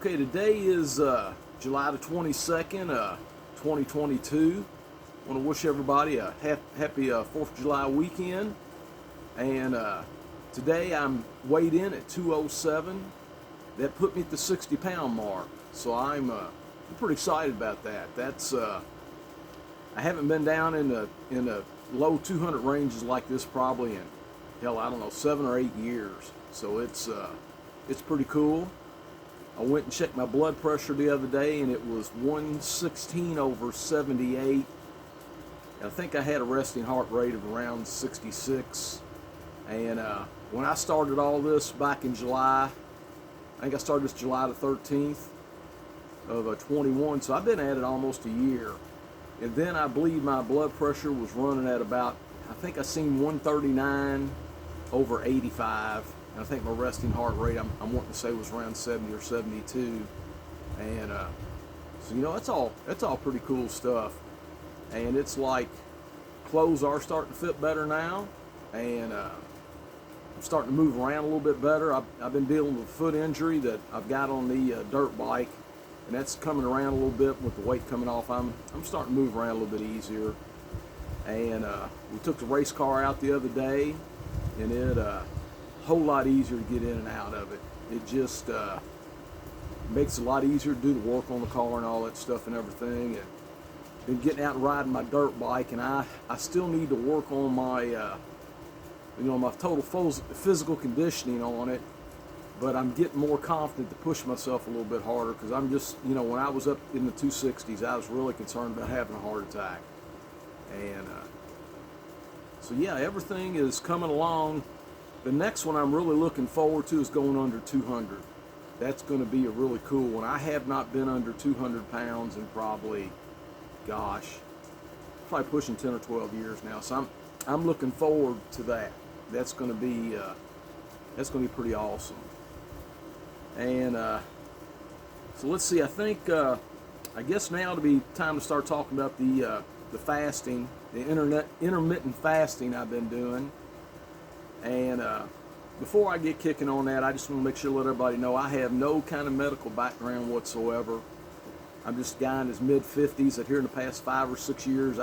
Okay, today is July the 22nd, 2022. I want to wish everybody a happy 4th of July weekend. And today I'm weighed in at 207. That put me at the 60-pound mark. So I'm pretty excited about that. That's I haven't been down in the low 200 ranges like this probably in, hell, I don't know, 7 or 8 years. So it's pretty cool. I went and checked my blood pressure the other day, and it was 116/78. And I think I had a resting heart rate of around 66. And when I started all this back in July, I think I started this July the 13th of 21, so I've been at it almost a year. And then I believe my blood pressure was running at about, I think I seen 139/85. And I think my resting heart rate, I'm wanting to say, was around 70 or 72. And so, you know, that's all pretty cool stuff. And it's like clothes are starting to fit better now. And I'm starting to move around a little bit better. I've been dealing with a foot injury that I've got on the dirt bike. And that's coming around a little bit with the weight coming off. I'm starting to move around a little bit easier. And we took the race car out the other day, and it whole lot easier to get in and out of it. It just makes it a lot easier to do the work on the car and all that stuff and everything. And been getting out and riding my dirt bike, and I still need to work on my my total physical conditioning on it. But I'm getting more confident to push myself a little bit harder, because I'm just, when I was up in the 260s, I was really concerned about having a heart attack. And so yeah, everything is coming along. The next one I'm really looking forward to is going under 200. That's going to be a really cool one. I have not been under 200 pounds in probably pushing 10 or 12 years now. So I'm looking forward to that. That's going to be pretty awesome. And so let's see. I think I guess now it'll be time to start talking about the fasting, the intermittent fasting I've been doing. And before I get kicking on that, I just want to make sure to let everybody know I have no kind of medical background whatsoever. I'm just a guy in his mid-50s that here in the past 5 or 6 years,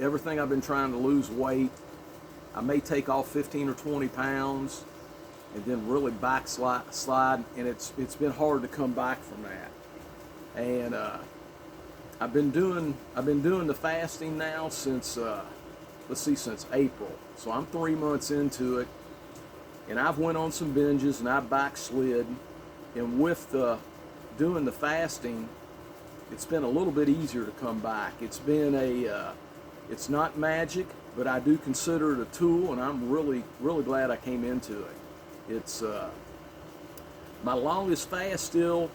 everything I've been trying to lose weight. I may take off 15 or 20 pounds and then really backslide, and it's been hard to come back from that. And I've been doing the fasting now since since April. So I'm 3 months into it. And I've went on some binges and I backslid, and with doing the fasting, it's been a little bit easier to come back. It's been it's not magic, but I do consider it a tool, and I'm really glad I came into it. It's my longest fast still.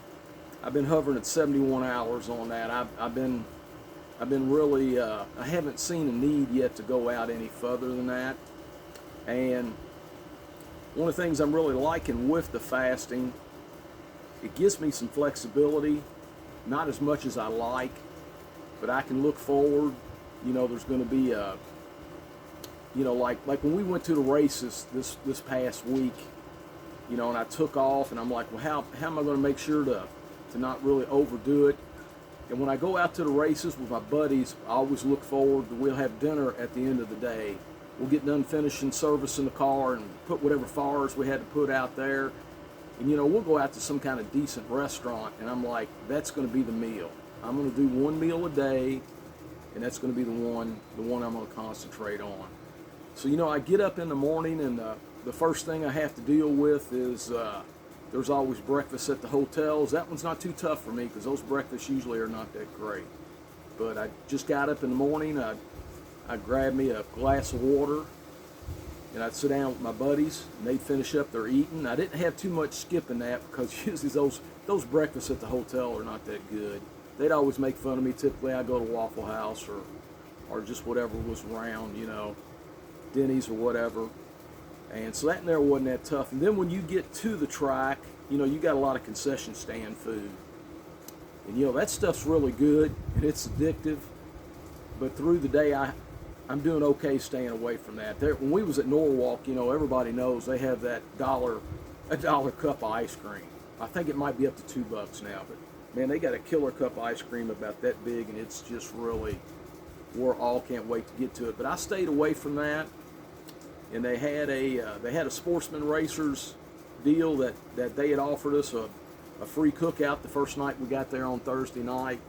I've been hovering at 71 hours on that. I've been really I haven't seen a need yet to go out any further than that. And one of the things I'm really liking with the fasting, it gives me some flexibility, not as much as I like, but I can look forward. There's going to be like when we went to the races this past week, and I took off, and I'm like, well, how am I going to make sure to not really overdo it? And when I go out to the races with my buddies, I always look forward to, we'll have dinner at the end of the day. We'll get done finishing servicing the car and put whatever fires we had to put out there. And we'll go out to some kind of decent restaurant, and I'm like, that's going to be the meal. I'm going to do one meal a day, and that's going to be the one I'm going to concentrate on. So I get up in the morning, and the first thing I have to deal with is there's always breakfast at the hotels. That one's not too tough for me, because those breakfasts usually are not that great. But I just got up in the morning. I'd grab me a glass of water, and I'd sit down with my buddies, and they'd finish up their eating. I didn't have too much skipping that, because usually those breakfasts at the hotel are not that good. They'd always make fun of me. Typically, I'd go to Waffle House or just whatever was around, Denny's or whatever. And so that in there wasn't that tough. And then when you get to the track, you got a lot of concession stand food. And that stuff's really good, and it's addictive. But through the day, I'm doing okay staying away from that. When we was at Norwalk, everybody knows they have that a dollar cup of ice cream. I think it might be up to $2 now, but man, they got a killer cup of ice cream about that big, and it's just really, we're all can't wait to get to it. But I stayed away from that, and they had a Sportsman Racers deal that they had offered us a free cookout the first night we got there on Thursday night,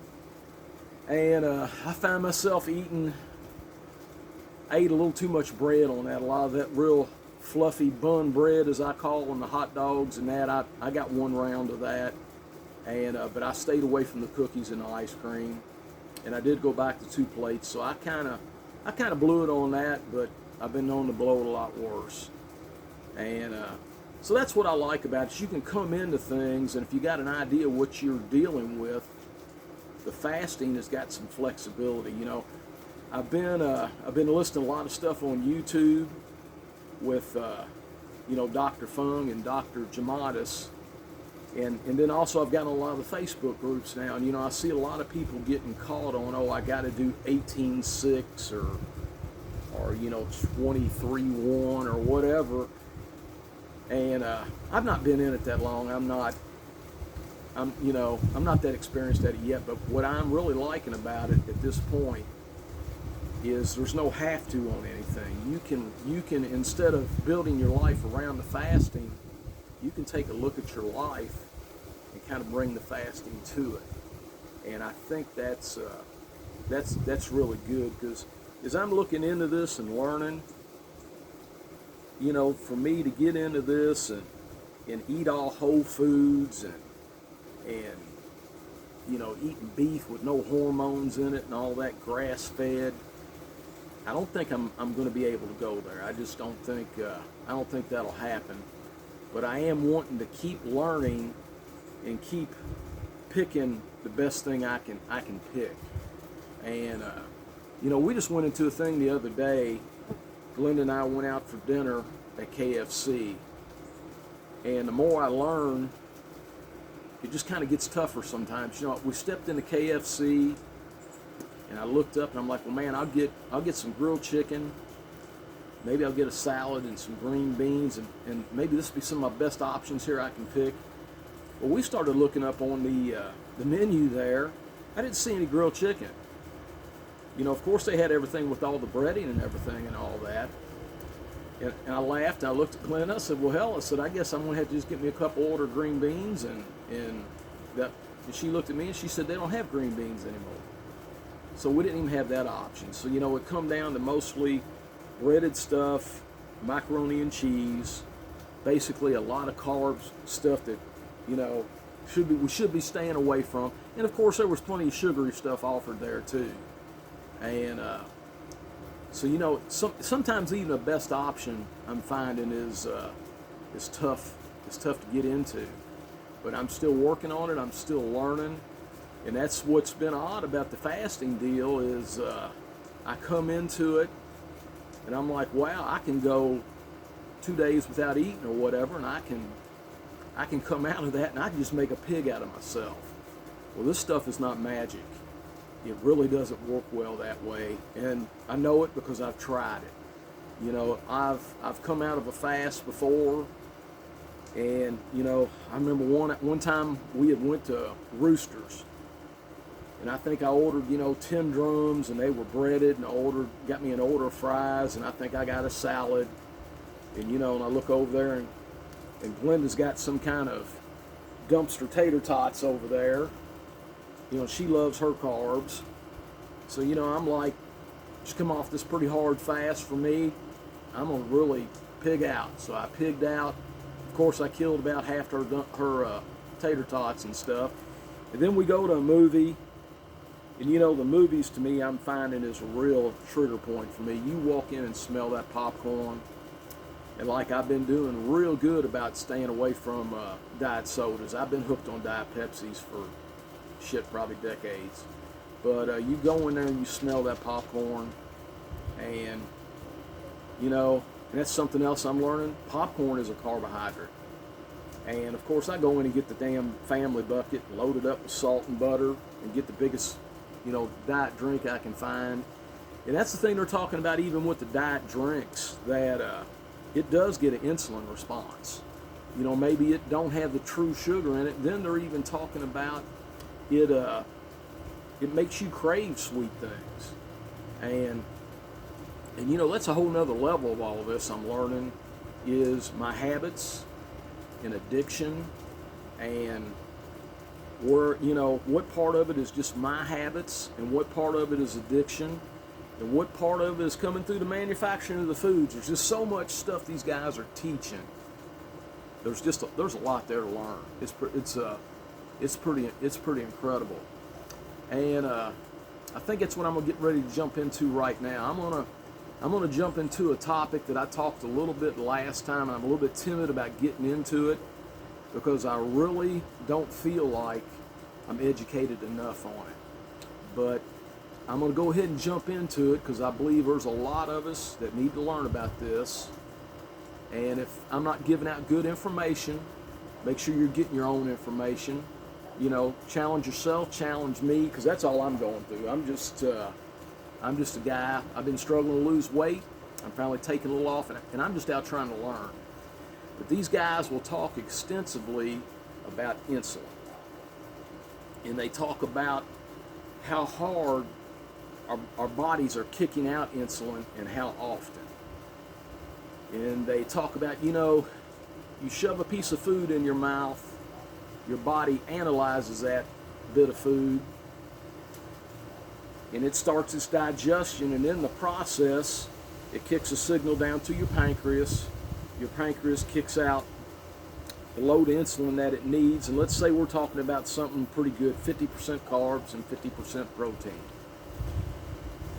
and I found myself ate a little too much bread on that, a lot of that real fluffy bun bread, as I call them, the hot dogs and that. I got one round of that, and but I stayed away from the cookies and the ice cream, and I did go back to 2 plates. So I kind of blew it on that, but I've been known to blow it a lot worse. And so that's what I like about it. You can come into things, and if you got an idea what you're dealing with, the fasting has got some flexibility. You know, I've been listening to a lot of stuff on YouTube with you know, Dr. Fung and Dr. Jamatis, and then also I've gotten a lot of the Facebook groups now, and you know, I see a lot of people getting caught on, oh, I got to do 18-6 or you know, 23-1 or whatever. And I've not been in it that long. I'm not that experienced at it yet. But what I'm really liking about it at this point is there's no have to on anything. You can instead of building your life around the fasting, you can take a look at your life and kind of bring the fasting to it. And I think that's really good, because as I'm looking into this and learning, you know, for me to get into this and eat all whole foods and you know, eating beef with no hormones in it and all that, grass fed, I don't think I'm going to be able to go there. I just don't think I don't think that'll happen. But I am wanting to keep learning and keep picking the best thing I can pick. And you know, we just went into a thing the other day. Glenda and I went out for dinner at KFC, and the more I learn, it just kind of gets tougher sometimes. You know, we stepped into KFC, and I looked up, and I'm like, well, man, I'll get some grilled chicken. Maybe I'll get a salad and some green beans, and maybe this will be some of my best options here I can pick. Well, we started looking up on the menu there. I didn't see any grilled chicken. You know, of course they had everything with all the breading and everything and all that. And I laughed, and I looked at Glenn, and I said, well, hell, I said, I guess I'm going to have to just get me a couple ordered green beans. And she looked at me, and she said, they don't have green beans anymore. So we didn't even have that option. So, you know, it come down to mostly breaded stuff, macaroni and cheese, basically a lot of carbs, stuff that, you know, we should be staying away from. And, of course, there was plenty of sugary stuff offered there, too. And so, you know, sometimes even the best option I'm finding is tough. It's tough to get into, but I'm still working on it. I'm still learning, and that's what's been odd about the fasting deal is I come into it, and I'm like, wow, I can go 2 days without eating or whatever, and I can come out of that and I can just make a pig out of myself. Well, this stuff is not magic. It really doesn't work well that way, and I know it because I've tried it. You know, I've come out of a fast before, and you know, I remember one time we had went to Roosters, and I think I ordered, you know, 10 drums, and they were breaded, and got me an order of fries, and I think I got a salad, and you know, and I look over there, and Glenda's got some kind of dumpster tater tots over there. You know, she loves her carbs. So, you know, I'm like, just come off this pretty hard fast for me. I'm going to really pig out. So I pigged out. Of course, I killed about half her tater tots and stuff. And then we go to a movie. And, you know, the movies to me I'm finding is a real trigger point for me. You walk in and smell that popcorn. And like I've been doing real good about staying away from diet sodas. I've been hooked on Diet Pepsis for probably decades. But you go in there and you smell that popcorn, and you know, and that's something else I'm learning. Popcorn is a carbohydrate, and of course I go in and get the damn family bucket, load it up with salt and butter, and get the biggest, you know, diet drink I can find. And that's the thing they're talking about, even with the diet drinks, that it does get an insulin response. You know, maybe it don't have the true sugar in it. Then they're even talking about it. It makes you crave sweet things, and you know, that's a whole nother level of all of this. I'm learning is my habits and addiction, and where, you know, what part of it is just my habits and what part of it is addiction and what part of it is coming through the manufacturing of the foods. There's just so much stuff these guys are teaching. There's a lot there to learn. It's pretty incredible, and I think that's what I'm gonna get ready to jump into right now. I'm gonna jump into a topic that I talked a little bit last time, and I'm a little bit timid about getting into it because I really don't feel like I'm educated enough on it. But I'm gonna go ahead and jump into it because I believe there's a lot of us that need to learn about this. And if I'm not giving out good information, make sure you're getting your own information. You know, challenge yourself, challenge me, because that's all I'm going through. I'm just a guy. I've been struggling to lose weight. I'm finally taking a little off, and I'm just out trying to learn. But these guys will talk extensively about insulin. And they talk about how hard our bodies are kicking out insulin and how often. And they talk about, you know, you shove a piece of food in your mouth, your body analyzes that bit of food, and it starts its digestion, and in the process, it kicks a signal down to your pancreas. Your pancreas kicks out the load of insulin that it needs, and let's say we're talking about something pretty good, 50% carbs and 50% protein.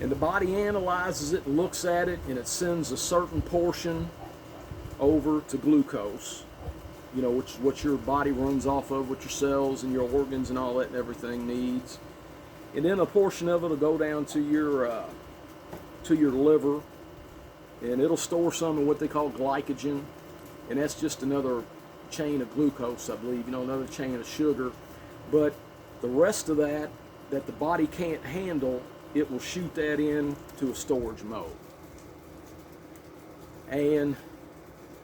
And the body analyzes it and looks at it, and it sends a certain portion over to glucose, you know, which is what your body runs off of, what your cells and your organs and all that and everything needs. And then a portion of it will go down to your liver, and it'll store some of what they call glycogen, and that's just another chain of glucose, I believe, you know, another chain of sugar. But the rest of that the body can't handle, it will shoot that in to a storage mode. And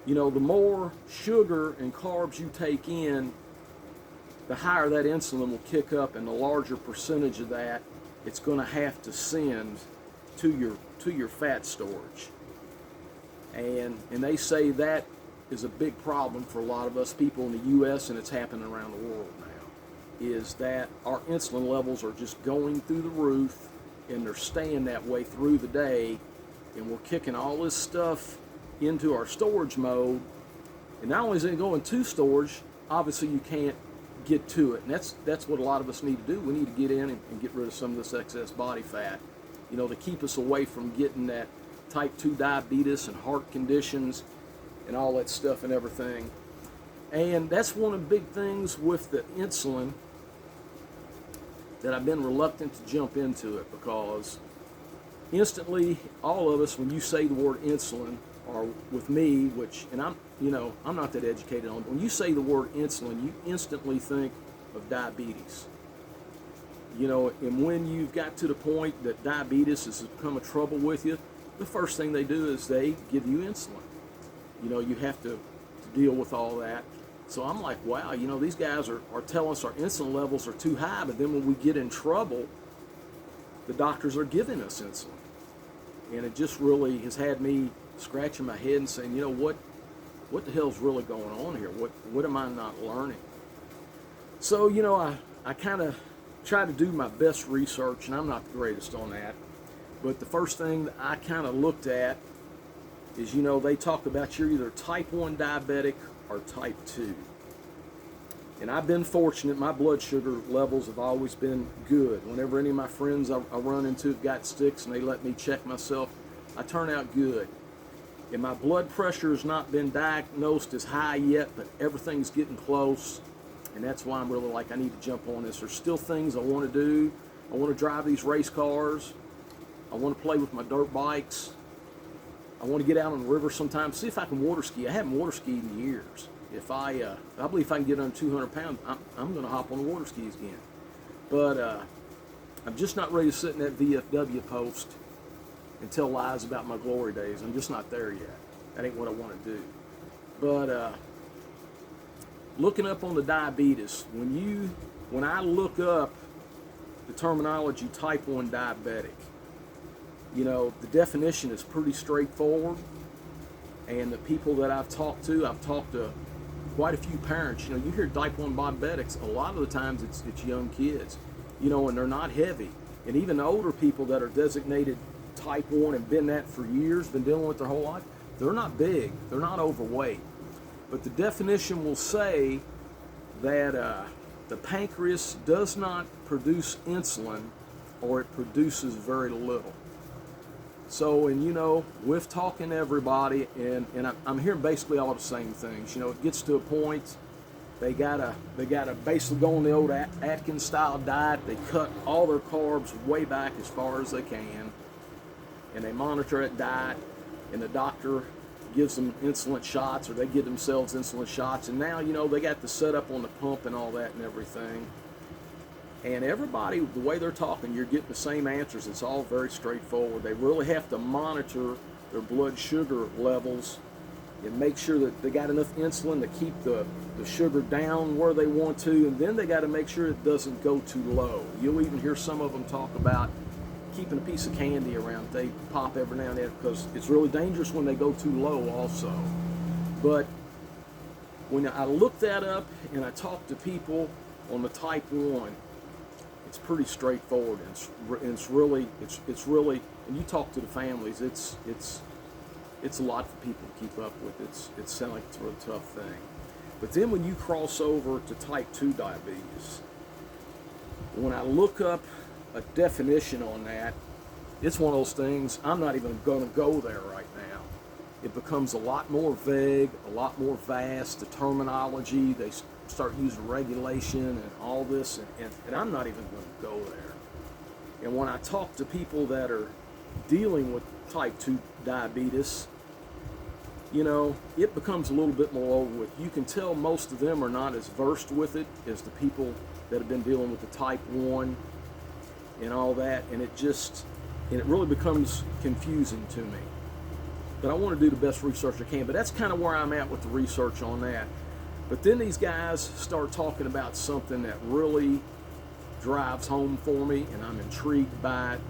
you know, the more sugar and carbs you take in, the higher that insulin will kick up, and the larger percentage of that it's going to have to send to your fat storage. And they say that is a big problem for a lot of us people in the U.S., and it's happening around the world now, is that our insulin levels are just going through the roof, and they're staying that way through the day, and we're kicking all this stuff into our storage mode. And not only is it going to storage, obviously you can't get to it, and that's what a lot of us need to do. We need to get in and get rid of some of this excess body fat, you know, to keep us away from getting that type 2 diabetes and heart conditions and all that stuff and everything. And that's one of the big things with the insulin that I've been reluctant to jump into it, because instantly, all of us, when you say the word insulin, or with me, which, and I'm not that educated on it, when you say the word insulin, you instantly think of diabetes. You know, and when you've got to the point that diabetes has become a trouble with you, the first thing they do is they give you insulin. You know, you have to deal with all that. So I'm like, wow, you know, these guys are telling us our insulin levels are too high, but then when we get in trouble, the doctors are giving us insulin. And it just really has had me scratching my head and saying, you know, what the hell's really going on here? What am I not learning? So, you know, I kind of try to do my best research, and I'm not the greatest on that. But the first thing that I kind of looked at is, you know, they talk about you're either type 1 diabetic or type 2. And I've been fortunate. My blood sugar levels have always been good. Whenever any of my friends I run into have got sticks and they let me check myself, I turn out good. And my blood pressure has not been diagnosed as high yet, but everything's getting close. And that's why I'm really like, I need to jump on this. There's still things I want to do. I want to drive these race cars. I want to play with my dirt bikes. I want to get out on the river sometime, see if I can water ski. I haven't water skied in years. I believe if I can get under 200 pounds, I'm going to hop on the water skis again. But I'm just not ready to sit in that VFW post and tell lies about my glory days. I'm just not there yet. That ain't what I want to do. But looking up on the diabetes, when I look up the terminology type 1 diabetic, the definition is pretty straightforward. And the people that I've talked to quite a few parents. You hear type 1 diabetics, a lot of the times it's young kids, and they're not heavy. And even older people that are designated type 1 and been that for years, been dealing with their whole life, they're not big, they're not overweight. But the definition will say that the pancreas does not produce insulin, or it produces very little. So, and with talking to everybody, and I'm hearing basically all the same things. It gets to a point they gotta basically go on the old Atkins style diet. They cut all their carbs way back as far as they can, and they monitor that diet, and the doctor gives them insulin shots, or they give themselves insulin shots, and now they got the setup on the pump and all that and everything. And everybody, the way they're talking, you're getting the same answers. It's all very straightforward. They really have to monitor their blood sugar levels and make sure that they got enough insulin to keep the sugar down where they want to, and then they got to make sure it doesn't go too low. You'll even hear some of them talk about keeping a piece of candy around. They pop every now and then, because it's really dangerous when they go too low also. But when I look that up and I talk to people on the type 1, it's pretty straightforward, and it's really, and you talk to the families, it's a lot for people to keep up with. It sounds like it's a really tough thing. But then when you cross over to type 2 diabetes, when I look up a definition on that, it's one of those things, I'm not even going to go there right now. It becomes a lot more vague, a lot more vast, the terminology, they start using regulation and all this, and I'm not even going to go there. And when I talk to people that are dealing with type 2 diabetes, it becomes a little bit more over with. You can tell most of them are not as versed with it as the people that have been dealing with the type 1 and all that, and it really becomes confusing to me. But I want to do the best research I can, but that's kind of where I'm at with the research on that. But then these guys start talking about something that really drives home for me, and I'm intrigued by it.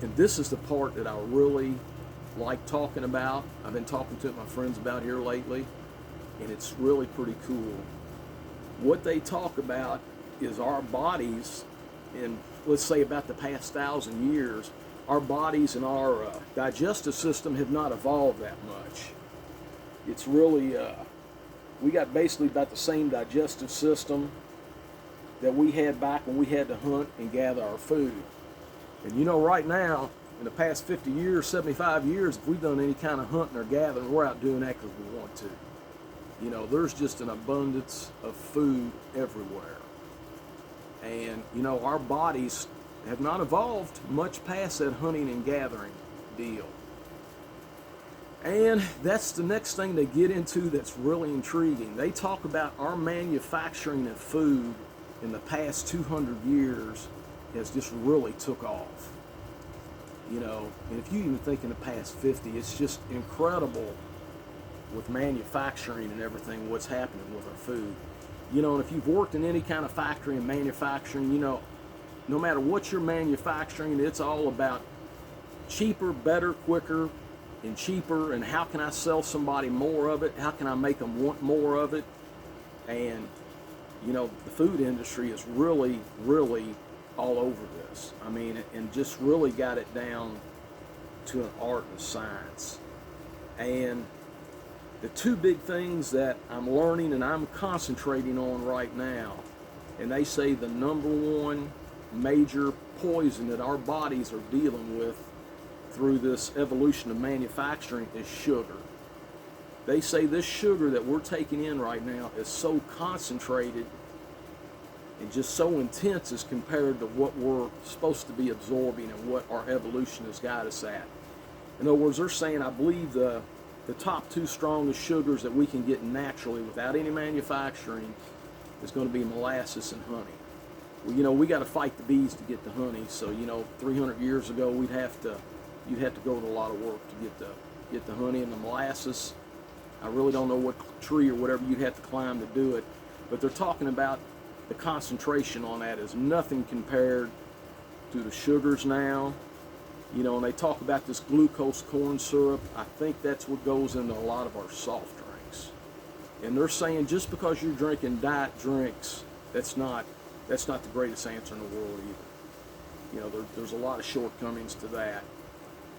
And this is the part that I really like talking about. I've been talking to my friends about here lately, and it's really pretty cool. What they talk about is our bodies, in let's say about the past 1,000 years, our bodies and our digestive system have not evolved that much. It's really, we got basically about the same digestive system that we had back when we had to hunt and gather our food. And right now, in the past 50 years, 75 years, if we've done any kind of hunting or gathering, we're out doing that because we want to. There's just an abundance of food everywhere. And, our bodies have not evolved much past that hunting and gathering deal. And that's the next thing they get into that's really intriguing. They talk about our manufacturing of food in the past 200 years has just really took off. And if you even think in the past 50, it's just incredible with manufacturing and everything, what's happening with our food. And if you've worked in any kind of factory and manufacturing, no matter what you're manufacturing, it's all about cheaper, better, quicker, and cheaper, and how can I sell somebody more of it? How can I make them want more of it? And, the food industry is really, really all over this. I mean, and just really got it down to an art and science. And the two big things that I'm learning and I'm concentrating on right now, and they say the number one major poison that our bodies are dealing with through this evolution of manufacturing is sugar. They say this sugar that we're taking in right now is so concentrated and just so intense as compared to what we're supposed to be absorbing and what our evolution has got us at. In other words, they're saying, I believe the top two strongest sugars that we can get naturally without any manufacturing is going to be molasses and honey. Well, we got to fight the bees to get the honey. So, 300 years ago, you'd have to go to a lot of work to get the honey and the molasses. I really don't know what tree or whatever you'd have to climb to do it, but they're talking about the concentration on that is nothing compared to the sugars now. You know, and they talk about this glucose corn syrup. I think that's what goes into a lot of our soft drinks. And they're saying just because you're drinking diet drinks, that's not the greatest answer in the world either. You know, there's a lot of shortcomings to that.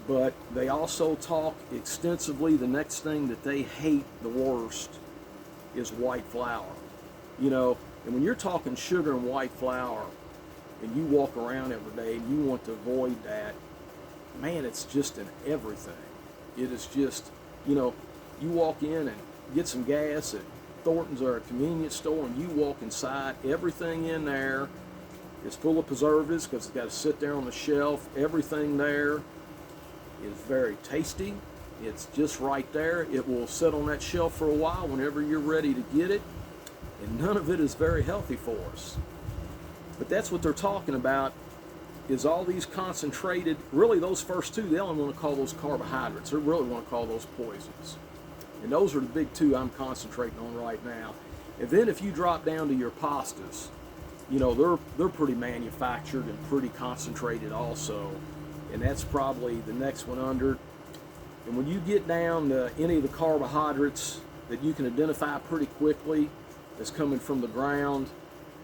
But they also talk extensively, the next thing that they hate the worst is white flour. You know, and when you're talking sugar and white flour, and you walk around every day and you want to avoid that, man, it's just in everything. It is just, you know, you walk in and get some gas at Thornton's or a convenience store, and you walk inside, everything in there is full of preservatives because it's got to sit there on the shelf. Everything there is very tasty. It's just right there. It will sit on that shelf for a while whenever you're ready to get it, and none of it is very healthy for us. But that's what they're talking about, is all these concentrated, really those first two, they only want to call those carbohydrates. They really want to call those poisons. And those are the big two I'm concentrating on right now. And then if you drop down to your pastas, you know, they're pretty manufactured and pretty concentrated also. And that's probably the next one under. And when you get down to any of the carbohydrates that you can identify pretty quickly as coming from the ground,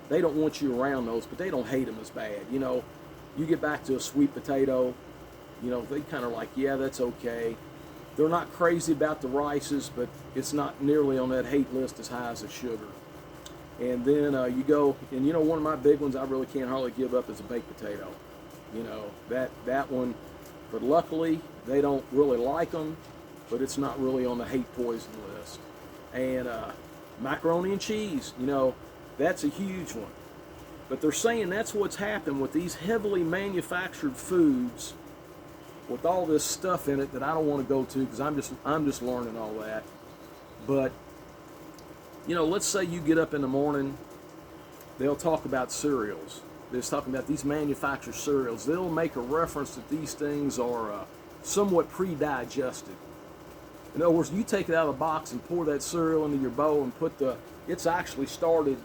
they don't want you around those, but they don't hate them as bad. You know, you get back to a sweet potato, you know, they kind of like, yeah, that's okay. They're not crazy about the rices, but it's not nearly on that hate list as high as the sugar. And then you go, and you know, one of my big ones I really can't hardly give up is a baked potato. You know, that one, but luckily they don't really like them, but it's not really on the hate poison list. And macaroni and cheese, you know, that's a huge one. But they're saying that's what's happened with these heavily manufactured foods with all this stuff in it that I don't want to go to because I'm just learning all that. But, you know, let's say you get up in the morning, they'll talk about cereals. They're talking about these manufactured cereals. They'll make a reference that these things are somewhat pre-digested. In other words, you take it out of the box and pour that cereal into your bowl and it's actually started,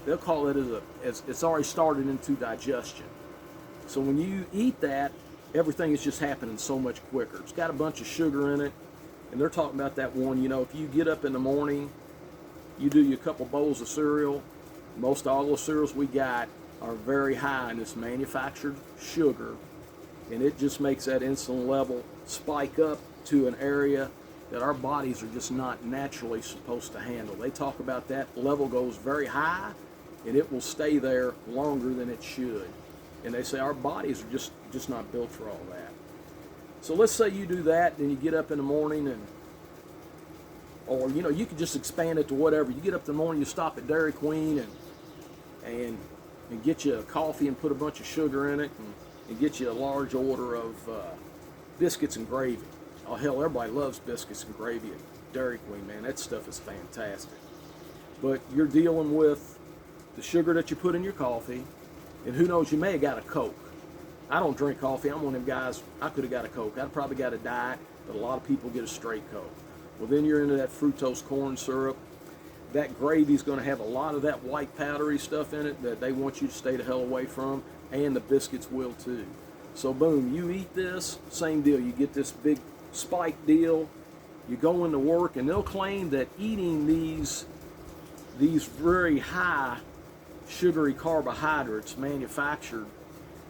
they'll call it as it's already started into digestion. So when you eat that, everything is just happening so much quicker. It's got a bunch of sugar in it, and they're talking about that one, you know, if you get up in the morning, you do your couple bowls of cereal, most all the cereals we got are very high in this manufactured sugar, and it just makes that insulin level spike up to an area that our bodies are just not naturally supposed to handle. They talk about that level goes very high, and it will stay there longer than it should. And they say our bodies are just not built for all that. So let's say you do that, then you get up in the morning or you know, you could just expand it to whatever. You get up in the morning, you stop at Dairy Queen and get you a coffee and put a bunch of sugar in it and get you a large order of biscuits and gravy. Oh hell, everybody loves biscuits and gravy at Dairy Queen, man. That stuff is fantastic. But you're dealing with the sugar that you put in your coffee, and who knows, you may have got a Coke. I don't drink coffee. I'm one of them guys, I could have got a Coke. I'd probably got a diet, but a lot of people get a straight Coke. Well, then you're into that fructose corn syrup. That gravy's going to have a lot of that white powdery stuff in it that they want you to stay the hell away from, and the biscuits will too. So boom, you eat this, same deal. You get this big spike deal. You go into work, and they'll claim that eating these very high sugary carbohydrates manufactured,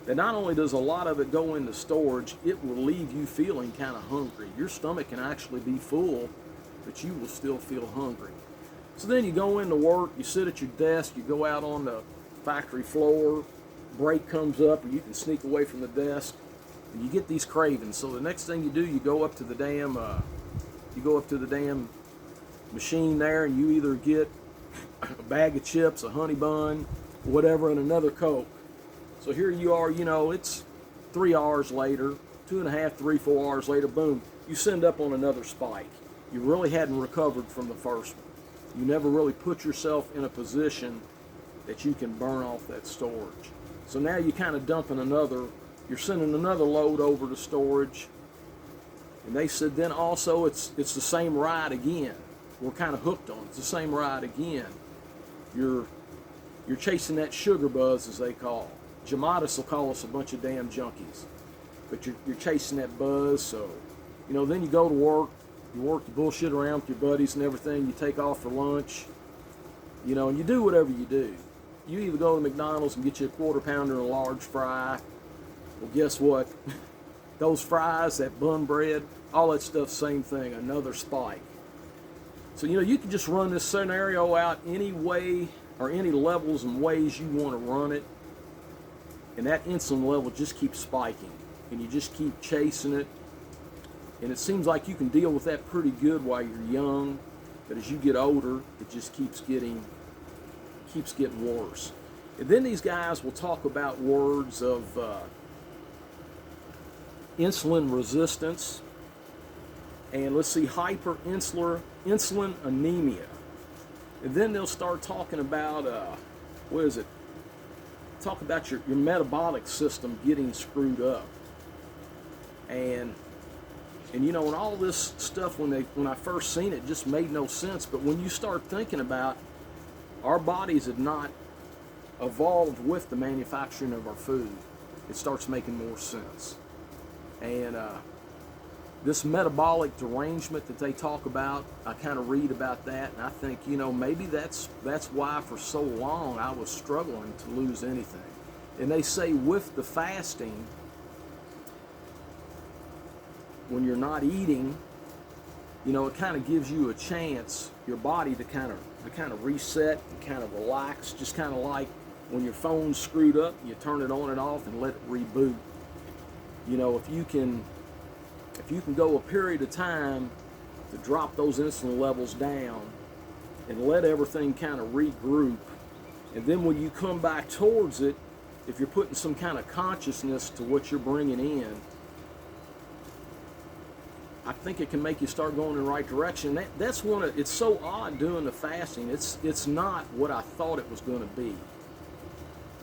that not only does a lot of it go into storage, it will leave you feeling kind of hungry. Your stomach can actually be full, but you will still feel hungry. So then you go into work, you sit at your desk, you go out on the factory floor, break comes up, or you can sneak away from the desk, and you get these cravings. So the next thing you do, you go up to the damn machine there, and you either get a bag of chips, a honey bun, whatever, and another Coke. So here you are, you know, it's 3 hours later, 2.5, 3, 4 hours later, boom, you send up on another spike. You really hadn't recovered from the first one. You never really put yourself in a position that you can burn off that storage. So now you kind of dumping you're sending another load over to storage. And they said then also it's the same ride again. we're kind of hooked on. It's the same ride again. You're chasing that sugar buzz, as they call. Jamatis will call us a bunch of damn junkies, but you're chasing that buzz. So, you know, then you go to work, you work the bullshit around with your buddies and everything. You take off for lunch, you know, and you do whatever you do. You either go to McDonald's and get you a quarter pounder and a large fry. Well, guess what? Those fries, that bun bread, all that stuff, same thing, another spike. So, you know, you can just run this scenario out any way or any levels and ways you want to run it. And that insulin level just keeps spiking. And you just keep chasing it. And it seems like you can deal with that pretty good while you're young. But as you get older, it just keeps getting worse. And then these guys will talk about words of insulin resistance, and let's see, insulin anemia. And then they'll start talking about talk about your metabolic system getting screwed up. And you know, and all this stuff, when I first seen it, just made no sense. But when you start thinking about, our bodies had not evolved with the manufacturing of our food, it starts making more sense. And this metabolic derangement that they talk about, I kind of read about that, and I think, you know, maybe that's why for so long I was struggling to lose anything. And they say with the fasting, when you're not eating, you know, it kind of gives you a chance, your body to kind of reset and kind of relax, just kind of like when your phone's screwed up, you turn it on and off and let it reboot. You know, if you can go a period of time to drop those insulin levels down and let everything kind of regroup, and then when you come back towards it, if you're putting some kind of consciousness to what you're bringing in, I think it can make you start going in the right direction. That's one of, it's so odd doing the fasting. It's not what I thought it was going to be.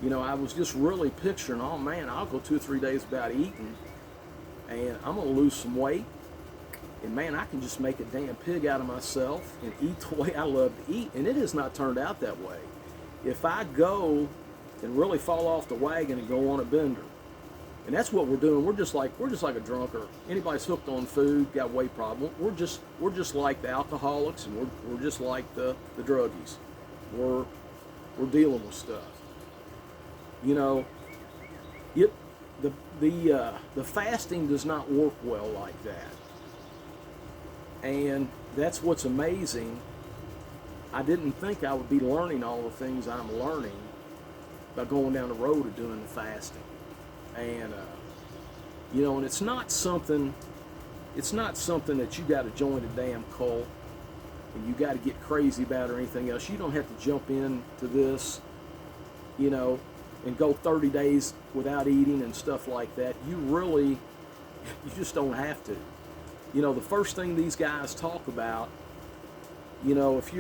You know, I was just really picturing, oh man, I'll go 2 or 3 days without eating, and I'm going to lose some weight, and man, I can just make a damn pig out of myself and eat the way I love to eat. And it has not turned out that way. If I go and really fall off the wagon and go on a bender, and that's what we're doing. We're just like a drunk, or anybody's hooked on food, got a weight problem. We're just like the alcoholics, and we're just like the druggies. We're dealing with stuff. You know, the fasting does not work well like that. And that's what's amazing. I didn't think I would be learning all the things I'm learning by going down the road of doing the fasting. And you know, and it's not something that you got to join a damn cult and you got to get crazy about or anything else. You don't have to jump into this, you know, and go 30 days without eating and stuff like that. You just don't have to. You know, the first thing these guys talk about, you know, if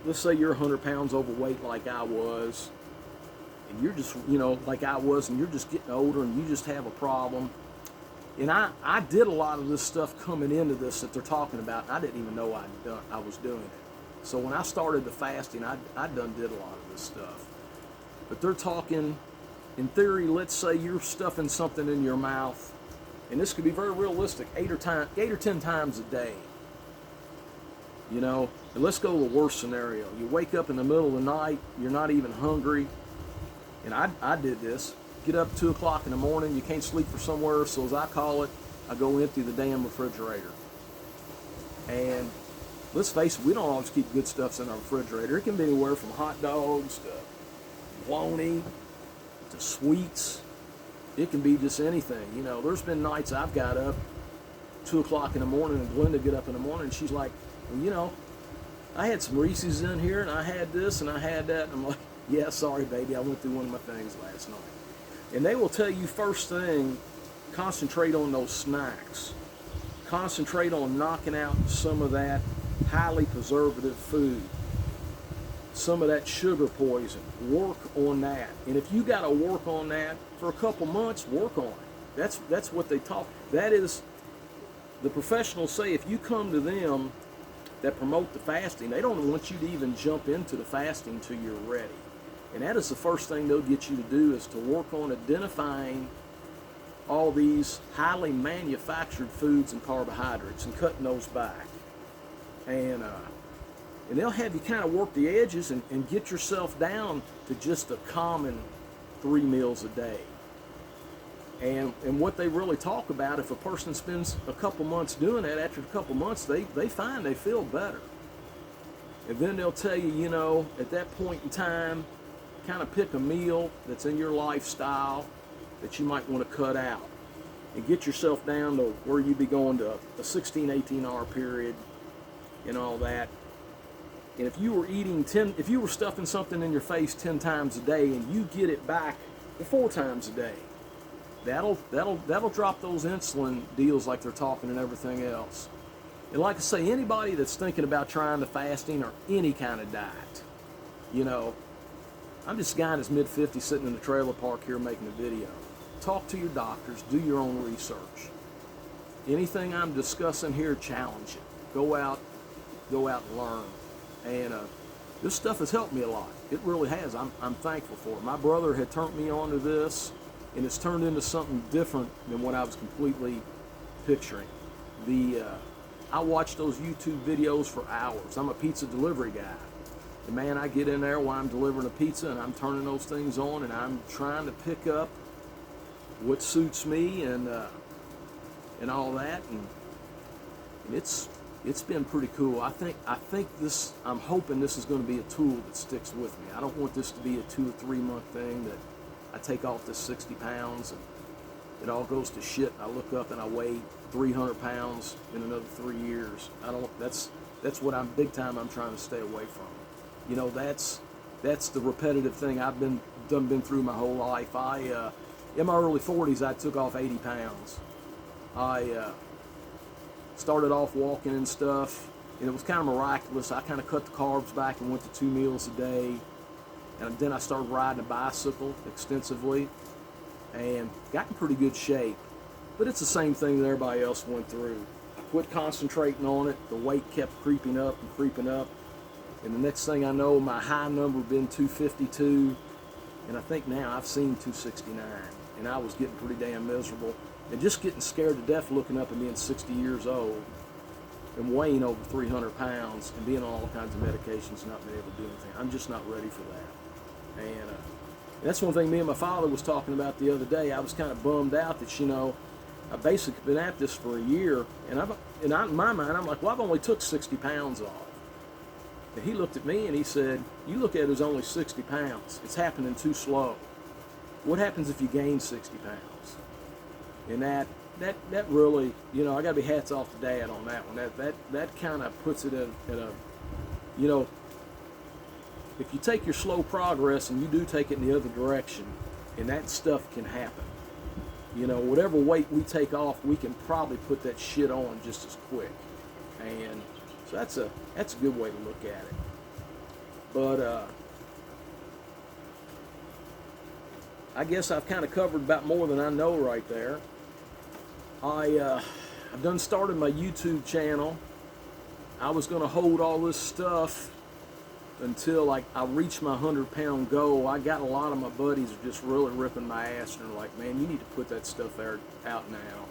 let's say you're 100 pounds overweight like I was, and you're just, you know, like I was, and you're just getting older and you just have a problem. And I did a lot of this stuff coming into this that they're talking about, and I didn't even know I was doing it. So when I started the fasting, I done did a lot of this stuff. But they're talking, in theory, let's say you're stuffing something in your mouth, and this could be very realistic, 8 or 10 times a day. You know, and let's go to the worst scenario. You wake up in the middle of the night, you're not even hungry, and I did this. Get up 2 o'clock in the morning, you can't sleep for somewhere, so as I call it, I go empty the damn refrigerator. And let's face it, we don't always keep good stuff in our refrigerator. It can be anywhere from hot dogs to bologna to sweets. It can be just anything. You know, there's been nights I've got up 2 o'clock in the morning, and Glenda get up in the morning, and she's like, well, you know, I had some Reese's in here, and I had this, and I had that. And I'm like, yeah, sorry, baby, I went through one of my things last night. And they will tell you first thing, concentrate on those snacks. Concentrate on knocking out some of that highly preservative food. Some of that sugar poison. Work on that. And if you got to work on that for a couple months, work on it. That's what they talk. That is, the professionals say, if you come to them that promote the fasting, they don't want you to even jump into the fasting till you're ready. And that is the first thing they'll get you to do, is to work on identifying all these highly manufactured foods and carbohydrates and cutting those back. And they'll have you kind of work the edges and get yourself down to just a common 3 meals a day. And what they really talk about, if a person spends a couple months doing that, after a couple months, they find they feel better. And then they'll tell you, you know, at that point in time, kind of pick a meal that's in your lifestyle that you might want to cut out and get yourself down to where you be going to a 16, 18 hour period and all that. And if you were if you were stuffing something in your face 10 times a day and you get it back 4 times a day, that'll drop those insulin deals like they're talking and everything else. And like I say, anybody that's thinking about trying the fasting or any kind of diet, you know, I'm just a guy in his mid-50s sitting in the trailer park here making a video. Talk to your doctors, do your own research. Anything I'm discussing here, challenge it. Go out and learn. And this stuff has helped me a lot. It really has. I'm thankful for it. My brother had turned me on to this, and it's turned into something different than what I was completely picturing. I watch those YouTube videos for hours. I'm a pizza delivery guy. And man, I get in there while I'm delivering a pizza and I'm turning those things on and I'm trying to pick up what suits me and all that, and it's been pretty cool. I think this, I'm hoping this is going to be a tool that sticks with me. I don't want this to be a 2 or 3 month thing that I take off this 60 pounds and it all goes to shit. I look up and I weigh 300 pounds in another 3 years. That's what I'm trying to stay away from. You know, that's the repetitive thing I've been through my whole life. In my early 40s, I took off 80 pounds. I started off walking and stuff, and it was kind of miraculous. I kind of cut the carbs back and went to 2 meals a day. And then I started riding a bicycle extensively and got in pretty good shape. But it's the same thing that everybody else went through. I quit concentrating on it. The weight kept creeping up and creeping up. And the next thing I know, my high number had been 252. And I think now I've seen 269. And I was getting pretty damn miserable. And just getting scared to death looking up and being 60 years old and weighing over 300 pounds and being on all kinds of medications and not being able to do anything. I'm just not ready for that. And that's one thing me and my father was talking about the other day. I was kind of bummed out that, you know, I've basically been at this for a year. And in my mind, I'm like, well, I've only took 60 pounds off. And he looked at me and he said, you look at it as only 60 pounds. It's happening too slow. What happens if you gain 60 pounds? And that really, you know, I got to be hats off to Dad on that one. That kind of puts it at a, you know, if you take your slow progress and you do take it in the other direction, and that stuff can happen. You know, whatever weight we take off, we can probably put that shit on just as quick. And so that's a good way to look at it. But I guess I've kind of covered about more than I know right there. I've done started my YouTube channel. I was going to hold all this stuff until like I reached my 100-pound goal. I got a lot of my buddies are just really ripping my ass and they're like, man, you need to put that stuff out now.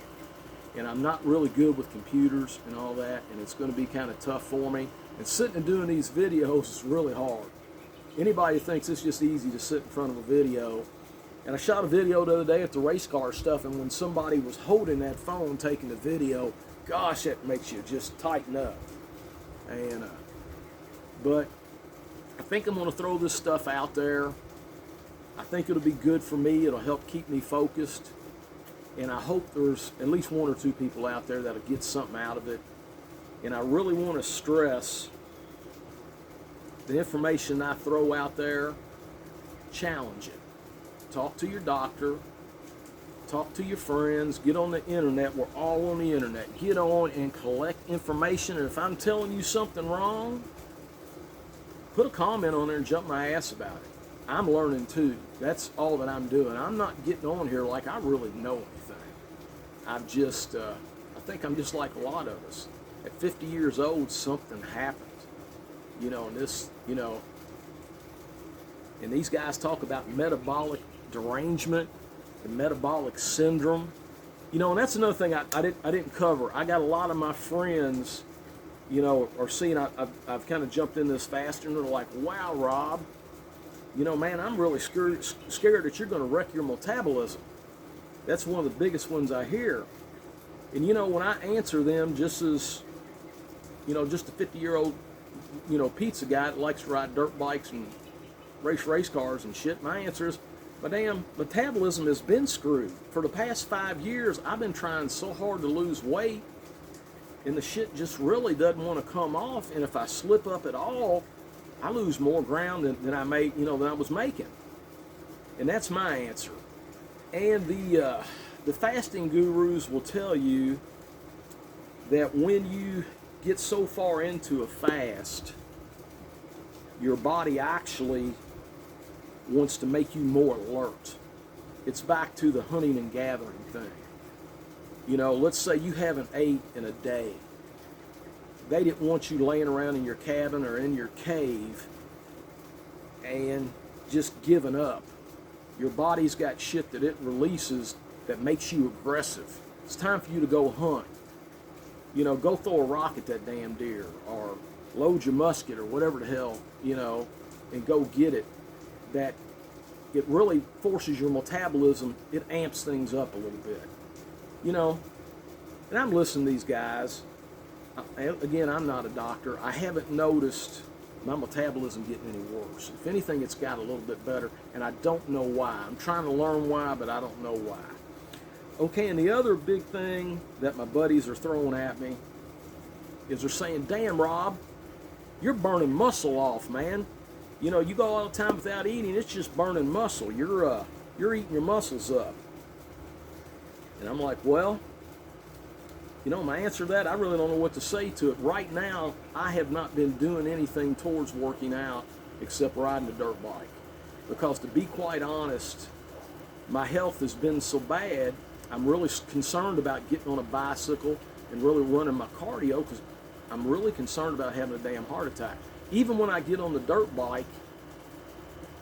And I'm not really good with computers and all that, and it's going to be kind of tough for me. And sitting and doing these videos is really hard. Anybody thinks it's just easy to sit in front of a video. And I shot a video the other day at the race car stuff, and when somebody was holding that phone taking the video, gosh, that makes you just tighten up. And but I think I'm going to throw this stuff out there. I think it'll be good for me. It'll help keep me focused. And I hope there's at least 1 or 2 people out there that'll get something out of it. And I really want to stress the information I throw out there, challenge it. Talk to your doctor, talk to your friends, get on the internet. We're all on the internet. Get on and collect information. And if I'm telling you something wrong, put a comment on there and jump my ass about it. I'm learning too. That's all that I'm doing. I'm not getting on here like I really know anything. I think I'm just like a lot of us. at 50 years old, something happened. And and these guys talk about metabolic derangement and metabolic syndrome. And that's another thing I didn't cover. I got a lot of my friends, are seeing I've kind of jumped in this faster, and they're like, wow, Rob, man, I'm really scared that you're going to wreck your metabolism. That's one of the biggest ones I hear. And when I answer them, just as just a 50-year-old pizza guy that likes to ride dirt bikes and race cars and shit, my answer is, my damn metabolism has been screwed. For the past 5 years, I've been trying so hard to lose weight, and the shit just really doesn't want to come off. And if I slip up at all, I lose more ground than I made, than I was making. And that's my answer. And the fasting gurus will tell you that when you get so far into a fast, your body actually wants to make you more alert. It's back to the hunting and gathering thing. Let's say you haven't ate in a day. They didn't want you laying around in your cabin or in your cave and just giving up. Your body's got shit that it releases that makes you aggressive. It's time for you to go hunt. Go throw a rock at that damn deer, or load your musket, or whatever the hell, and go get it. That it really forces your metabolism, it amps things up a little bit. And I'm listening to these guys. Again, I'm not a doctor. I haven't noticed my metabolism getting any worse. If anything, it's got a little bit better, and I don't know why. I'm trying to learn why, but I don't know why. Okay, and the other big thing that my buddies are throwing at me is they're saying, damn, Rob, you're burning muscle off, man. You go all the time without eating, it's just burning muscle. You're eating your muscles up. And I'm like, well, my answer to that, I really don't know what to say to it. Right now, I have not been doing anything towards working out except riding a dirt bike. Because to be quite honest, my health has been so bad, I'm really concerned about getting on a bicycle and really running my cardio, because I'm really concerned about having a damn heart attack. Even when I get on the dirt bike,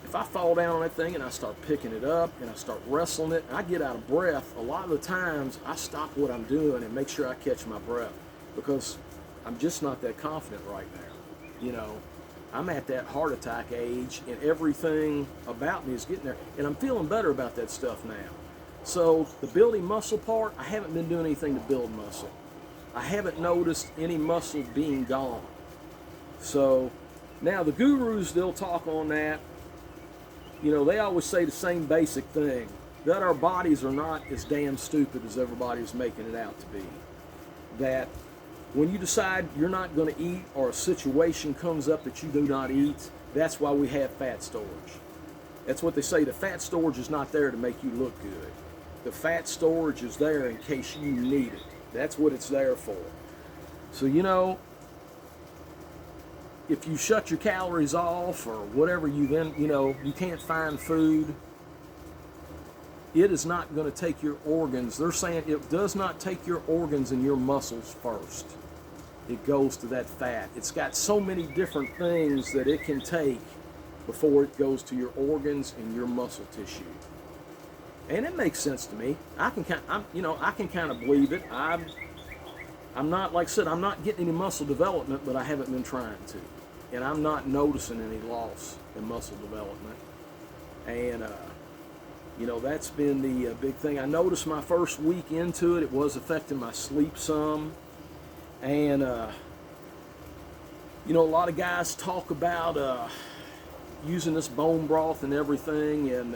if I fall down on that thing and I start picking it up and I start wrestling it and I get out of breath, a lot of the times I stop what I'm doing and make sure I catch my breath, because I'm just not that confident right now. I'm at that heart attack age, and everything about me is getting there, and I'm feeling better about that stuff now. So the building muscle part, I haven't been doing anything to build muscle. I haven't noticed any muscle being gone. So now the gurus, they'll talk on that. They always say the same basic thing, that our bodies are not as damn stupid as everybody's making it out to be. That when you decide you're not going to eat, or a situation comes up that you do not eat, that's why we have fat storage. That's what they say. The fat storage is not there to make you look good. The fat storage is there in case you need it. That's what it's there for. So, if you shut your calories off or whatever, you then, you can't find food, it is not going to take your organs. They're saying it does not take your organs and your muscles first. It goes to that fat. It's got so many different things that it can take before it goes to your organs and your muscle tissue. And it makes sense to me. I can kind of believe it. I'm not, like I said, I'm not getting any muscle development, but I haven't been trying to. And I'm not noticing any loss in muscle development. And, that's been the big thing. I noticed my first week into it, it was affecting my sleep some. And, a lot of guys talk about using this bone broth and everything, and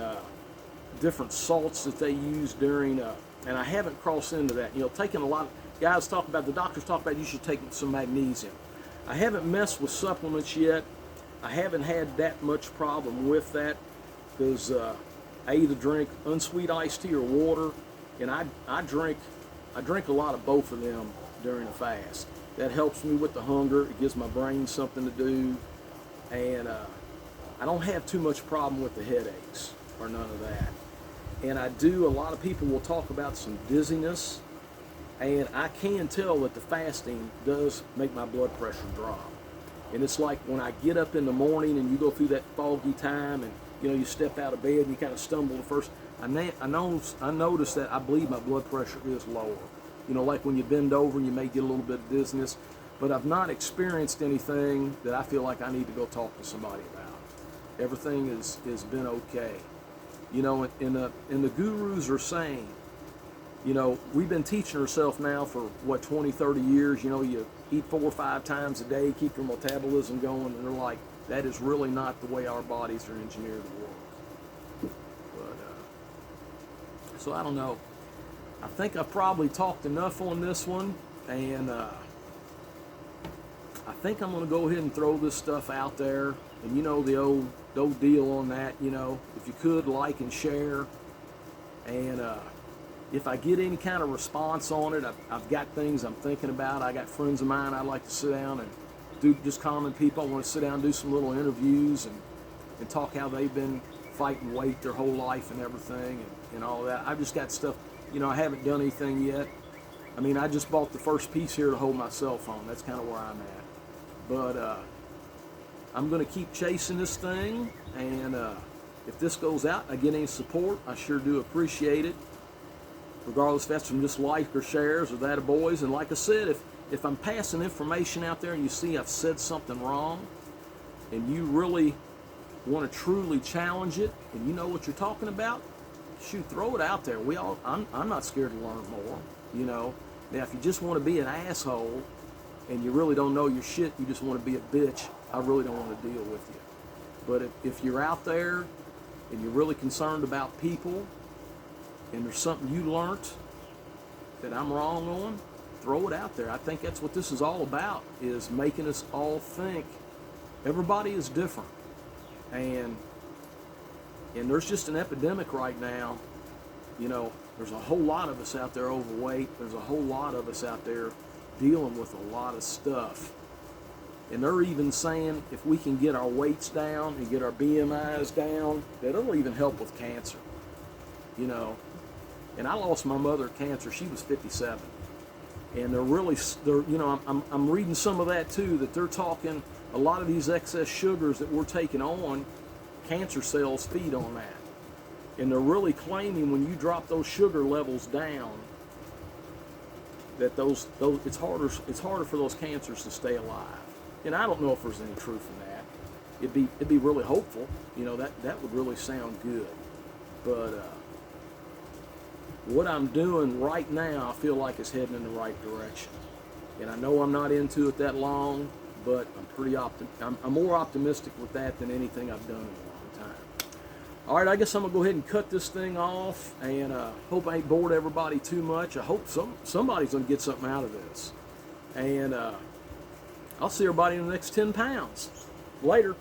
different salts that they use during, and I haven't crossed into that. Taking a lot of guys talk about, the doctors talk about you should take some magnesium. I haven't messed with supplements yet. I haven't had that much problem with that, because I either drink unsweet iced tea or water, and I drink a lot of both of them during a fast. That helps me with the hunger. It gives my brain something to do, and I don't have too much problem with the headaches or none of that. And a lot of people will talk about some dizziness, And I can tell that the fasting does make my blood pressure drop. And it's like when I get up in the morning and you go through that foggy time and you step out of bed and you kind of stumble the first. I notice that I believe my blood pressure is lower. Like when you bend over and you may get a little bit of dizziness, but I've not experienced anything that I feel like I need to go talk to somebody about. Everything has been okay. And the gurus are saying, we've been teaching ourselves now for 20, 30 years. You eat 4 or 5 times a day, keep your metabolism going, and they're like, that is really not the way our bodies are engineered to work. But so I don't know. I think I've probably talked enough on this one, and I think I'm going to go ahead and throw this stuff out there. And the old deal on that. If you could like and share, and if I get any kind of response on it, I've got things I'm thinking about. I got friends of mine I'd like to sit down and do, just common people. I want to sit down and do some little interviews and talk how they've been fighting weight their whole life and everything and all that. I've just got stuff, I haven't done anything yet. I mean, I just bought the first piece here to hold my cell phone. That's kind of where I'm at. But I'm going to keep chasing this thing, and if this goes out, I get any support, I sure do appreciate it. Regardless if that's from just like or shares or that of boys. And like I said, if I'm passing information out there and you see I've said something wrong and you really want to truly challenge it and you know what you're talking about, shoot, throw it out there. I'm not scared to learn more, Now, if you just want to be an asshole and you really don't know your shit, you just want to be a bitch, I really don't want to deal with you. But if you're out there and you're really concerned about people, and there's something you learned that I'm wrong on, throw it out there. I think that's what this is all about, is making us all think. Everybody is different. And there's just an epidemic right now. There's a whole lot of us out there overweight. There's a whole lot of us out there dealing with a lot of stuff. And they're even saying if we can get our weights down and get our BMIs down, that it'll even help with cancer. And I lost my mother to cancer. She was 57. And I'm reading some of that too, that they're talking a lot of these excess sugars that we're taking on, cancer cells feed on that. And they're really claiming when you drop those sugar levels down, that it's harder for those cancers to stay alive. And I don't know if there's any truth in that. It'd be really hopeful. That would really sound good. But what I'm doing right now, I feel like is heading in the right direction. And I know I'm not into it that long, but I'm more optimistic with that than anything I've done in a long time. All right, I guess I'm gonna go ahead and cut this thing off, and hope I ain't bored everybody too much. I hope somebody's gonna get something out of this. And I'll see everybody in the next 10 pounds. Later.